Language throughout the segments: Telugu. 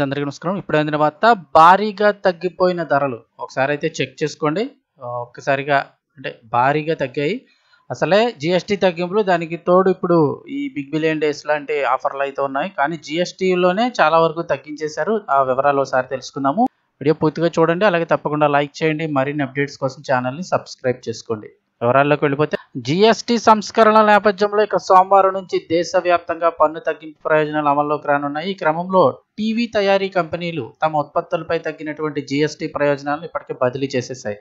అందరికీ నమస్కారం. ఇప్పుడు అందిన వార్త భారీగా తగ్గిపోయిన ధరలు. ఒకసారి అయితే చెక్ చేసుకోండి. ఒక్కసారిగా అంటే భారీగా తగ్గాయి. అసలే జీఎస్టీ తగ్గింపులు, దానికి తోడు ఇప్పుడు ఈ బిగ్ బిలియన్ డేస్ లాంటి ఆఫర్లు అయితే ఉన్నాయి. కానీ జీఎస్టీలోనే చాలా వరకు తగ్గించేశారు. ఆ వివరాలు ఒకసారి తెలుసుకుందాము. వీడియో పూర్తిగా చూడండి. అలాగే తప్పకుండా లైక్ చేయండి. మరిన్ని అప్డేట్స్ కోసం ఛానల్ని సబ్స్క్రైబ్ చేసుకోండి. వివరాల్లోకి వెళ్ళిపోతే, జీఎస్టీ సంస్కరణల నేపథ్యంలో ఇక సోమవారం నుంచి దేశవ్యాప్తంగా పన్ను తగ్గింపు ప్రయోజనాలు అమల్లోకి రానున్నాయి. ఈ క్రమంలో టీవీ తయారీ కంపెనీలు తమ ఉత్పత్తులపై తగ్గినటువంటి జీఎస్టీ ప్రయోజనాలను ఇప్పటికే బదిలీ చేసేసాయి.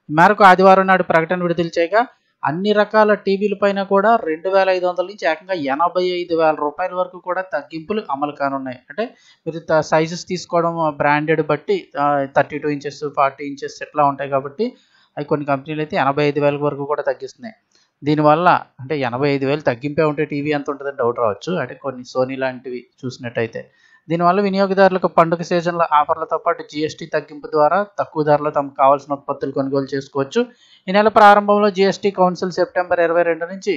ఈ మేరకు ఆదివారం నాడు ప్రకటన విడుదల చేయగా అన్ని రకాల టీవీలపైన కూడా 2,500 నుంచి ఏకంగా 85,000 రూపాయల వరకు కూడా తగ్గింపులు అమలు కానున్నాయి. అంటే మీరు సైజెస్ తీసుకోవడం బ్రాండెడ్ బట్టి 32 ఇంచెస్ 40 ఇంచెస్ ఇట్లా ఉంటాయి కాబట్టి అవి కొన్ని కంపెనీలు అయితే 85,000 వరకు కూడా తగ్గిస్తున్నాయి. దీనివల్ల అంటే 85,000 తగ్గింపే ఉంటే టీవీ ఎంత ఉంటుందని డౌట్ రావచ్చు. అంటే కొన్ని సోనీ లాంటివి చూసినట్టయితే. దీనివల్ల వినియోగదారులకు పండుగ సీజన్ల ఆఫర్లతో పాటు జీఎస్టీ తగ్గింపు ద్వారా తక్కువ ధరలో తమకు కావాల్సిన ఉత్పత్తులు కొనుగోలు చేసుకోవచ్చు. ఈ నెల ప్రారంభంలో జీఎస్టీ కౌన్సిల్ సెప్టెంబర్ 22 నుంచి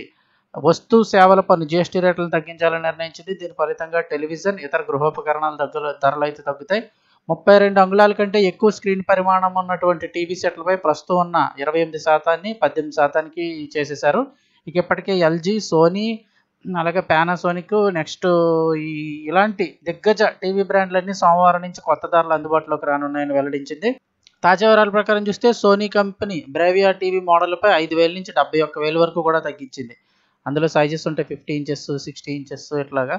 వస్తు సేవల పన్ను జీఎస్టీ రేట్లను తగ్గించాలని నిర్ణయించింది. దీని ఫలితంగా టెలివిజన్, ఇతర గృహోపకరణాల ధరలు అయితే తగ్గుతాయి. 32 అంగుళాల కంటే ఎక్కువ స్క్రీన్ పరిమాణం ఉన్నటువంటి టీవీ సెట్లపై ప్రస్తుతం ఉన్న 28% 18%కి చేసేశారు. ఇక ఇప్పటికే ఎల్జీ, సోనీ, అలాగే పానాసోనిక్, నెక్స్ట్ ఇలాంటి దిగ్గజ టీవీ బ్రాండ్లన్నీ సోమవారం నుంచి కొత్త ధరలు అందుబాటులోకి రానున్నాయని వెల్లడించింది. తాజా వివరాల ప్రకారం చూస్తే సోనీ కంపెనీ బ్రేవియా టీవీ మోడల్పై 5,000 నుంచి 71,000 వరకు కూడా తగ్గించింది. అందులో సైజెస్ ఉంటాయి 50 ఇంచెస్, 60 ఇంచెస్ ఇట్లాగా.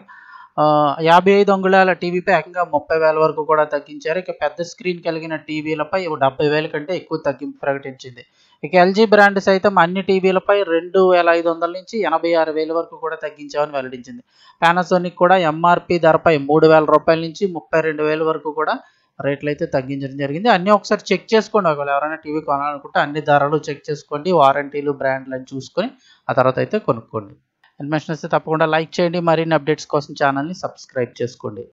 55 అంగుళాల టీవీపై ఏకంగా 30,000 వరకు కూడా తగ్గించారు. ఇక పెద్ద స్క్రీన్ కలిగిన టీవీలపై 70,000 కంటే ఎక్కువ తగ్గింపు ప్రకటించింది. ఇక ఎల్జీ బ్రాండ్ సైతం అన్ని టీవీలపై 2,500 నుంచి 86,000 వరకు కూడా తగ్గించామని వెల్లడించింది. పానాసోనిక్ కూడా ఎంఆర్పి ధరపై 3,000 రూపాయల నుంచి 32,000 వరకు కూడా రేట్లు అయితే తగ్గించడం జరిగింది. అన్నీ ఒకసారి చెక్ చేసుకోండి. ఒకవేళ ఎవరైనా టీవీ కొనాలనుకుంటే అన్ని ధరలు చెక్ చేసుకోండి, వారంటీలు, బ్రాండ్లు అని చూసుకొని ఆ తర్వాత అయితే కొనుక్కోండి. ఇన్ఫర్మేషన్ వస్తే తప్పకుండా లైక్ చేయండి. మరిన్ని అప్డేట్స్ కోసం ఛానల్ని సబ్స్క్రైబ్ చేసుకోండి.